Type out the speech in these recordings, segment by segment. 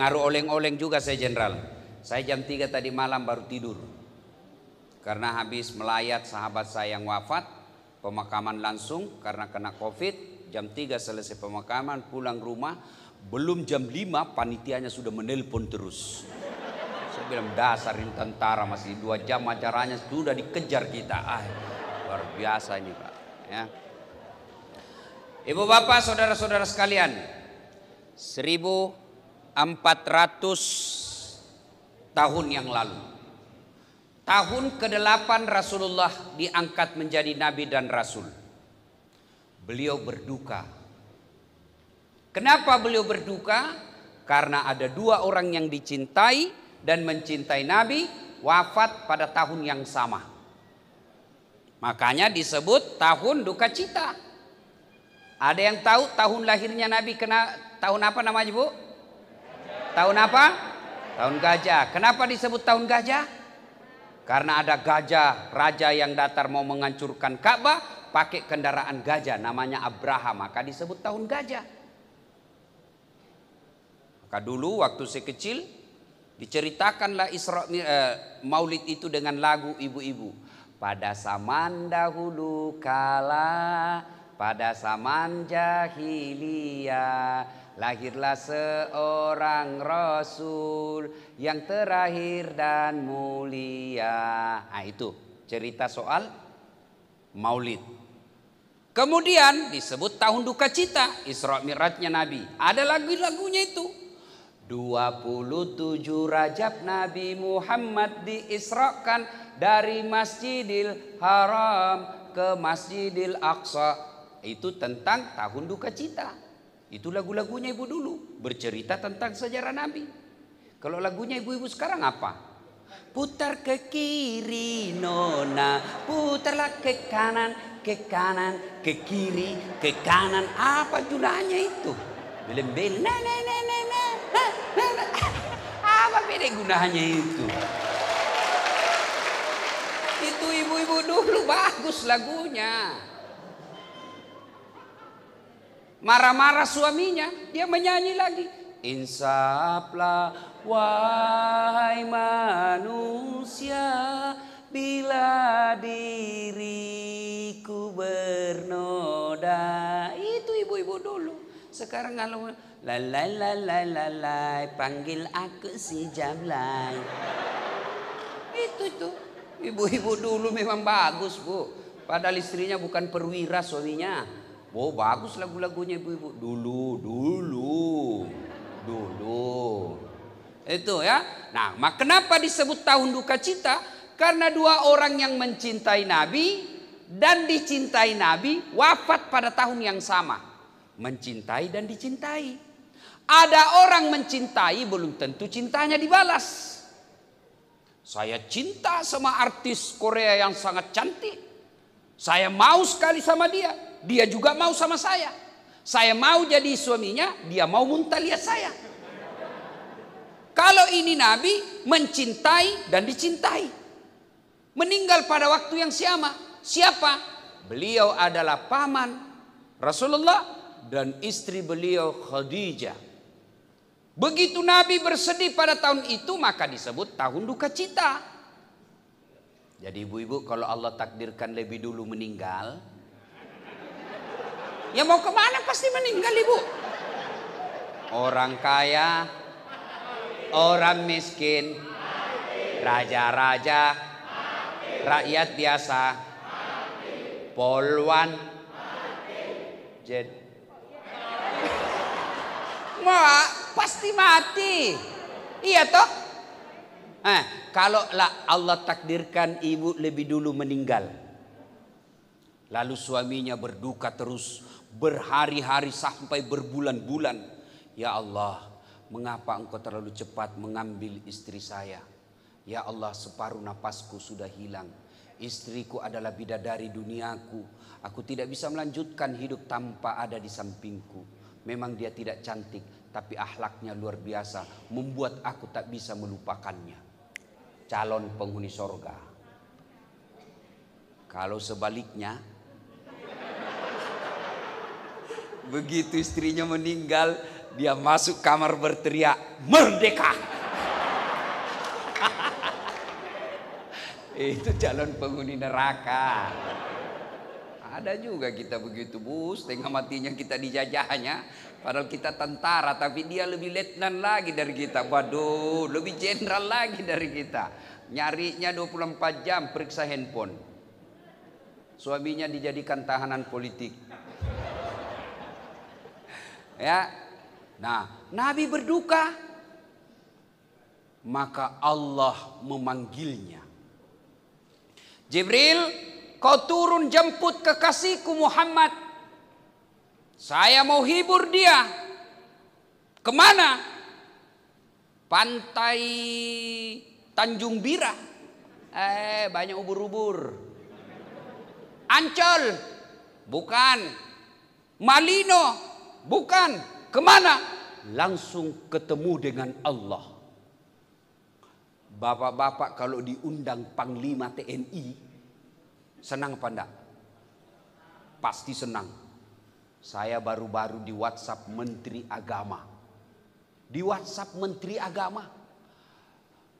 Pengaruh oleng-oleng juga saya Jenderal. Saya jam 3 tadi malam baru tidur. Karena habis melayat sahabat saya yang wafat, pemakaman langsung karena kena Covid. Jam 3 selesai pemakaman, pulang rumah. Belum jam 5 panitianya sudah menelpon terus. Saya bilang dasar ini tentara, masih 2 jam acaranya sudah dikejar kita. Luar biasa ini Pak. Ya. Ibu bapak saudara-saudara sekalian, 1400 tahun yang lalu, tahun ke-8 Rasulullah diangkat menjadi nabi dan rasul. Beliau berduka. Kenapa beliau berduka? Karena ada 2 orang yang dicintai dan mencintai nabi wafat pada tahun yang sama. Makanya disebut tahun duka cita. Ada yang tahu tahun lahirnya nabi tahun apa namanya Bu? Tahun apa? Tahun gajah. Kenapa disebut tahun gajah? Karena ada gajah, raja yang datang mau menghancurkan Ka'bah pakai kendaraan gajah, namanya Abraham, maka disebut tahun gajah. Maka dulu waktu saya kecil diceritakanlah Maulid itu dengan lagu ibu-ibu. Pada zaman dahulu kala, pada zaman jahiliyah, lahirlah seorang Rasul yang terakhir dan mulia. Nah itu cerita soal Maulid. Kemudian disebut tahun duka cita, Isra Mi'rajnya Nabi. Ada lagu-lagunya itu. 27 Rajab Nabi Muhammad diisrakan dari Masjidil Haram ke Masjidil Aqsa. Itu tentang tahun duka cita. Itu lagu-lagunya ibu dulu, bercerita tentang sejarah Nabi. Kalau lagunya ibu-ibu sekarang apa? Putar ke kiri nona, putarlah ke kanan, ke kanan, ke kiri, ke kanan. Apa gunanya itu? Belum-belum, apa beda gunanya itu? Itu ibu-ibu dulu bagus lagunya. Marah-marah suaminya, dia menyanyi lagi. Insaflah wahai manusia, bila diriku bernoda. Itu ibu-ibu dulu. Sekarang kalau lalai panggil aku si Jablay. Itu ibu-ibu dulu memang bagus Bu. Padahal istrinya bukan perwira suaminya. Oh bagus lagu-lagunya ibu-ibu dulu. Itu ya. Nah, kenapa disebut tahun duka cita? Karena 2 orang yang mencintai Nabi dan dicintai Nabi wafat pada tahun yang sama. Mencintai dan dicintai. Ada orang mencintai belum tentu cintanya dibalas. Saya cinta sama artis Korea yang sangat cantik. Saya mau sekali sama dia. Dia juga mau sama saya. Saya mau jadi suaminya, dia mau muntah lihat saya. Kalau ini Nabi mencintai dan dicintai. Meninggal pada waktu yang sama. Siapa? Beliau adalah paman Rasulullah dan istri beliau Khadijah. Begitu Nabi bersedih pada tahun itu, maka disebut tahun duka cita. Jadi ibu-ibu kalau Allah takdirkan lebih dulu meninggal, ya mau kemana pasti meninggal ibu. Orang kaya, orang miskin, raja-raja, rakyat biasa, polwan, pasti mati. Iya toh? Kalau Allah takdirkan ibu lebih dulu meninggal, lalu suaminya berduka terus berhari-hari sampai berbulan-bulan. Ya Allah, mengapa engkau terlalu cepat mengambil istri saya? Ya Allah, separuh napasku sudah hilang. Istriku adalah bidadari duniaku. Aku tidak bisa melanjutkan hidup tanpa ada di sampingku. Memang dia tidak cantik, tapi akhlaknya luar biasa, membuat aku tak bisa melupakannya. Calon penghuni sorga. Kalau sebaliknya, begitu istrinya meninggal, Dia masuk kamar berteriak, merdeka. Itu calon penghuni neraka. Ada juga kita begitu, Bu, setengah matinya kita dijajahnya. Padahal kita tentara, tapi dia lebih letnan lagi dari kita. Waduh, lebih jenderal lagi dari kita. Nyarinya 24 jam, periksa handphone. Suaminya dijadikan tahanan politik. Ya, nah, Nabi berduka, maka Allah memanggilnya. Jibril, kau turun jemput kekasihku Muhammad. Saya mau hibur dia. Kemana? Pantai Tanjung Bira. Banyak ubur-ubur. Ancol? Bukan. Malino? Bukan. Kemana? Langsung ketemu dengan Allah. Bapak-bapak kalau diundang Panglima TNI, senang apa enggak? Pasti senang. Saya baru-baru di WhatsApp Menteri Agama. Di WhatsApp Menteri Agama.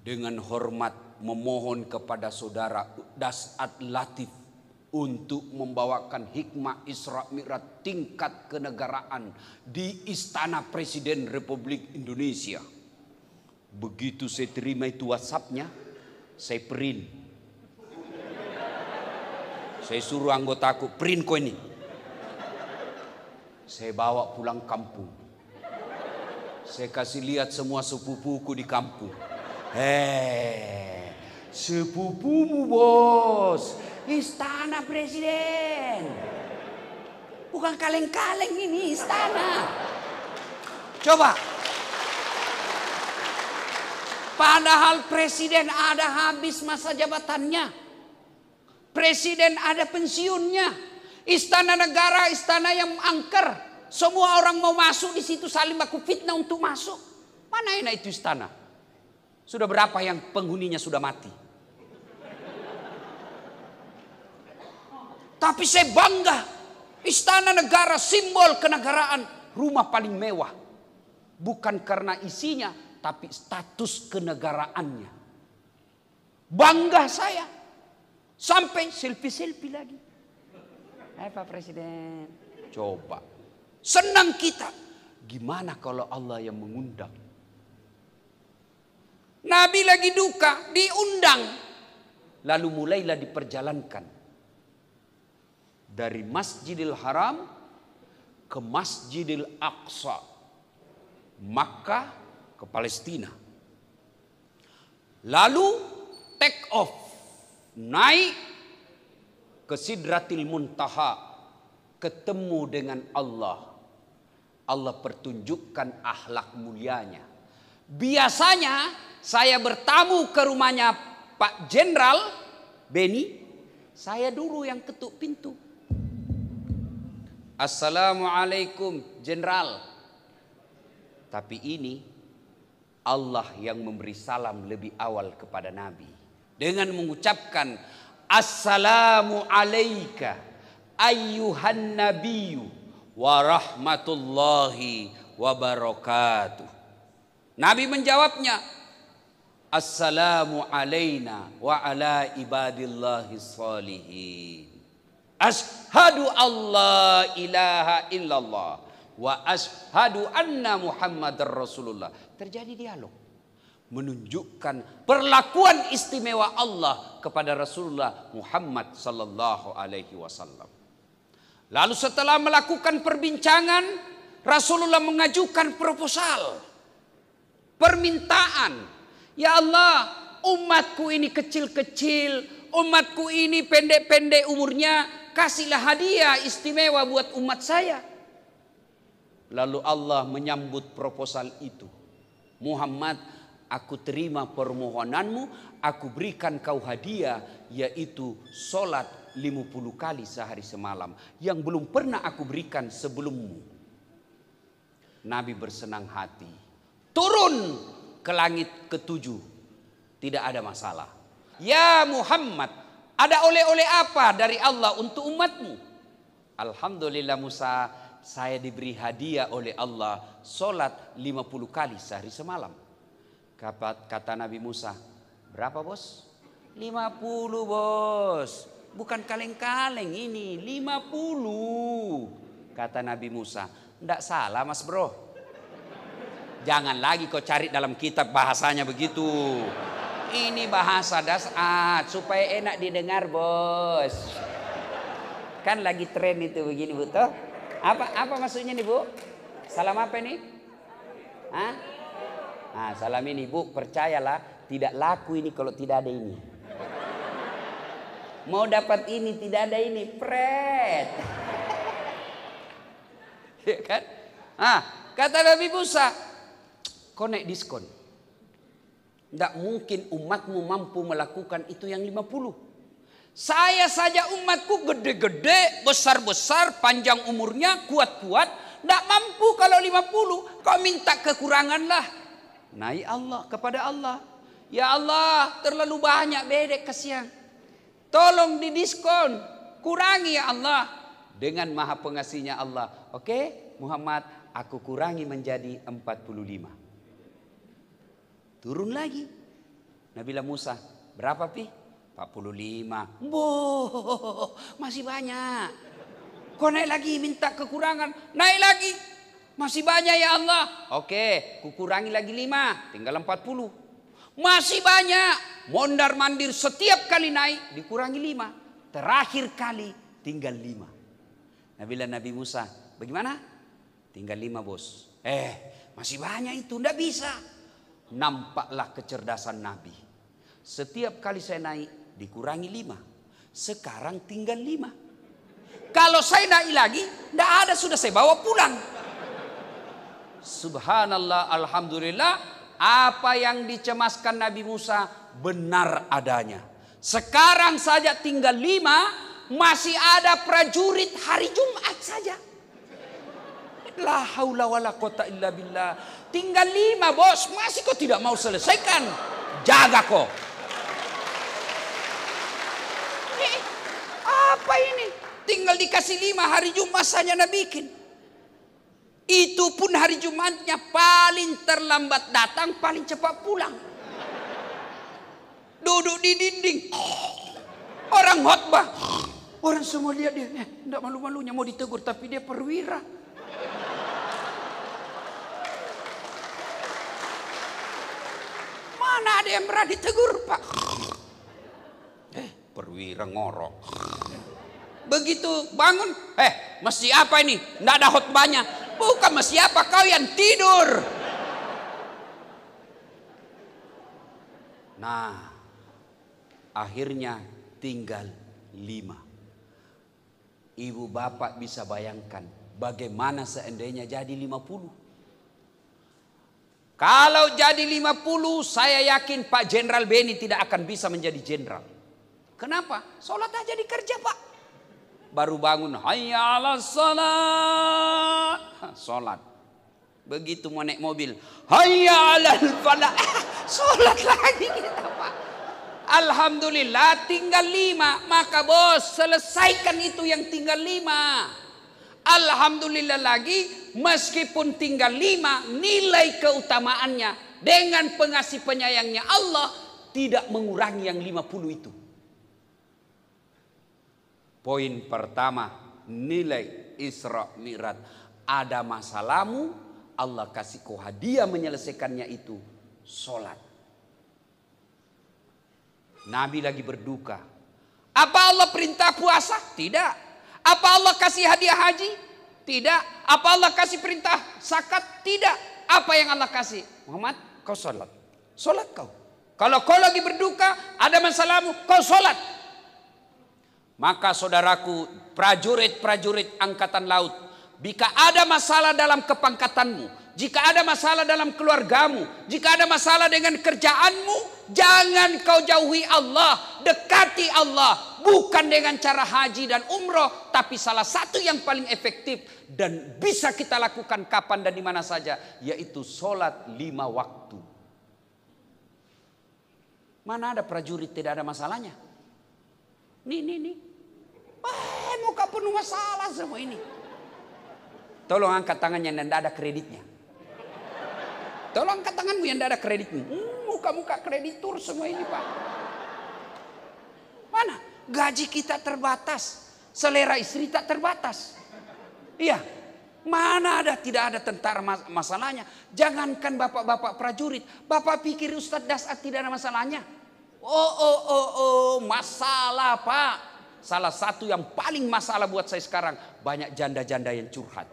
Dengan hormat memohon kepada saudara Dasat Latif untuk membawakan hikmah Isra Mi'raj tingkat kenegaraan di Istana Presiden Republik Indonesia. Begitu saya terima itu WhatsAppnya, saya print. Saya suruh anggotaku, print kau ini. Saya bawa pulang kampung. Saya kasih lihat semua sepupuku di kampung. Sepupumu bos, Istana Presiden. Bukan kaleng-kaleng ini istana. Coba. Padahal presiden ada habis masa jabatannya. Presiden ada pensiunnya. Istana negara, istana yang angker. Semua orang mau masuk di situ saling baku fitnah untuk masuk. Mana enak itu istana? Sudah berapa yang penghuninya sudah mati? Tapi saya bangga. Istana negara, simbol kenegaraan. Rumah paling mewah. Bukan karena isinya, tapi status kenegaraannya. Bangga saya. Sampai selfie-selfie lagi. Hai Pak Presiden. Coba. Senang kita. Gimana kalau Allah yang mengundang? Nabi lagi duka, diundang. Lalu mulailah diperjalankan. Dari Masjidil Haram ke Masjidil Aqsa. Makkah ke Palestina. Lalu take off. Naik ke Sidratil Muntaha. Ketemu dengan Allah. Allah pertunjukkan akhlak mulianya. Biasanya saya bertamu ke rumahnya Pak Jenderal Beni. Saya dulu yang ketuk pintu. Assalamualaikum Jenderal. Tapi ini Allah yang memberi salam lebih awal kepada Nabi. Dengan mengucapkan Assalamu alaika ayyuhan nabiyyu wa rahmatullahi wa barakatuh. Nabi menjawabnya Assalamu alaina wa ala ibadillahi salihin. Ashhadu alla ilaha illallah wa ashhadu anna Muhammadar Rasulullah. Terjadi dialog menunjukkan perlakuan istimewa Allah kepada Rasulullah Muhammad sallallahu alaihi wasallam. Lalu setelah melakukan perbincangan, Rasulullah mengajukan proposal, permintaan. Ya Allah, umatku ini kecil-kecil, umatku ini pendek-pendek umurnya, kasihlah hadiah istimewa buat umat saya. Lalu Allah menyambut proposal itu. Muhammad, aku terima permohonanmu, aku berikan kau hadiah, yaitu sholat 50 kali sehari semalam, yang belum pernah aku berikan sebelummu. Nabi bersenang hati. Turun ke langit ketujuh. Tidak ada masalah. Ya Muhammad, ada oleh-oleh apa dari Allah untuk umatmu? Alhamdulillah Musa, saya diberi hadiah oleh Allah sholat 50 kali sehari semalam. Kata Nabi Musa, berapa bos? 50 bos. Bukan kaleng-kaleng ini, 50. Kata Nabi Musa, enggak salah mas bro. Jangan lagi kau cari dalam kitab bahasanya begitu. Ini bahasa dasar supaya enak didengar bos. Kan lagi tren itu begini bu toh. Apa maksudnya nih bu? Salam apa nih? Hah? Nah, salam ini bu, percayalah tidak laku ini kalau tidak ada ini. Mau dapat ini tidak ada ini, pret. Ya kan? Kata Nabi Musa, kau naik diskon. Tidak mungkin umatmu mampu melakukan itu yang 50. Saya saja umatku gede-gede, besar-besar, panjang umurnya, kuat-kuat. Tidak mampu kalau 50. Kau minta kekurangan lah. Naik Allah kepada Allah. Ya Allah, terlalu banyak bedek kasihan. Tolong didiskon. Kurangi ya Allah. Dengan maha pengasihnya Allah. Oke Muhammad, aku kurangi menjadi 45. Turun lagi. Nabi Musa, berapa pi? 45. Boh, masih banyak. Kau naik lagi minta kekurangan. Naik lagi. Masih banyak ya Allah. Oke, kukurangi lagi 5. Tinggal 40. Masih banyak. Mondar mandir setiap kali naik dikurangi 5. Terakhir kali tinggal 5. Nabi Musa, bagaimana? Tinggal 5 bos. Masih banyak itu. Tidak bisa. Nampaklah kecerdasan Nabi. Setiap kali saya naik dikurangi 5. Sekarang tinggal 5. Kalau saya naik lagi, tidak ada, sudah saya bawa pulang. Subhanallah, alhamdulillah. Apa yang dicemaskan Nabi Musa benar adanya. Sekarang saja tinggal 5. Masih ada prajurit hari Jumat saja. La haula wala quwata illa billah. Tinggal 5 bos, masih kau tidak mau selesaikan. Jaga kau. Apa ini? Tinggal dikasih 5 hari Jumat saja nak bikin. Itu pun hari Jumatnya paling terlambat datang, paling cepat pulang. Duduk di dinding. Orang khotbah. Orang semua lihat dia. Tidak malu-malunya mau ditegur, tapi dia perwira. Mana ada yang berani tegur pak? Perwira ngorok. Begitu bangun, mesti apa ini? Nggak ada khotbahnya. Bukan mesti apa, kau yang tidur. Nah, akhirnya tinggal 5. Ibu bapak bisa bayangkan bagaimana seandainya jadi 50. Kalau jadi 50, saya yakin Pak Jenderal Beni tidak akan bisa menjadi jenderal. Kenapa? Sholat aja di kerja pak. Baru bangun, hayya 'alas shalah. Sholat. Begitu mau naik mobil, hayya 'alal falah. Sholat lagi kita pak. Alhamdulillah tinggal 5. Maka bos, selesaikan itu yang tinggal 5. Alhamdulillah lagi, meskipun tinggal 5, nilai keutamaannya dengan pengasih penyayangnya Allah tidak mengurangi yang 50 itu. Poin pertama, nilai Isra Mi'raj. Ada masalahmu, Allah kasih kau hadiah menyelesaikannya itu, sholat. Nabi lagi berduka. Apa Allah perintah puasa? Tidak. Apa Allah kasih hadiah haji? Tidak. Apa Allah kasih perintah zakat? Tidak. Apa yang Allah kasih? Muhammad, kau sholat. Sholat kau. Kalau kau lagi berduka, ada masalahmu, kau sholat. Maka saudaraku, prajurit-prajurit angkatan laut, jika ada masalah dalam kepangkatanmu, jika ada masalah dalam keluargamu, jika ada masalah dengan kerjaanmu, jangan kau jauhi Allah, dekati Allah. Bukan dengan cara haji dan umroh, tapi salah satu yang paling efektif dan bisa kita lakukan kapan dan di mana saja, yaitu sholat 5 waktu. Mana ada prajurit tidak ada masalahnya? Nih. Muka penuh masalah semua ini. Tolong angkat tangannya yang tidak ada kreditnya. Tolong angkat tanganmu yang tidak ada kreditnya. Muka-muka kreditur semua ini Pak. Mana? Gaji kita terbatas. Selera istri tak terbatas. Iya. Mana ada, tidak ada tentara masalahnya. Jangankan bapak-bapak prajurit. Bapak pikir Ustadz Dasat tidak ada masalahnya. Masalah Pak. Salah satu yang paling masalah buat saya sekarang. Banyak janda-janda yang curhat.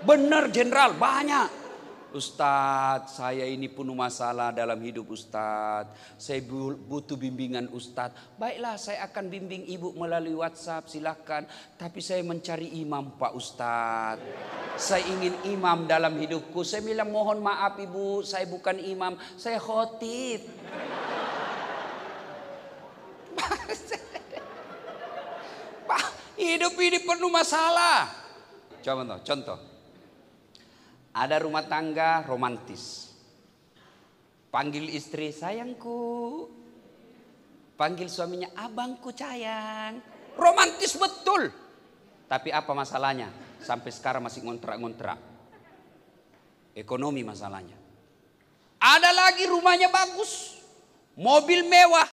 Benar Jenderal, banyak. Ustadz, saya ini penuh masalah dalam hidup Ustadz. Saya butuh bimbingan Ustadz. Baiklah, saya akan bimbing ibu melalui WhatsApp, silakan. Tapi saya mencari imam Pak Ustadz. Saya ingin imam dalam hidupku. Saya bilang mohon maaf ibu, saya bukan imam, saya khotib. Pak, hidup ini penuh masalah. Contoh. Ada rumah tangga romantis. Panggil istri sayangku. Panggil suaminya abangku sayang. Romantis betul. Tapi apa masalahnya? Sampai sekarang masih ngontrak-ngontrak. Ekonomi masalahnya. Ada lagi rumahnya bagus. Mobil mewah.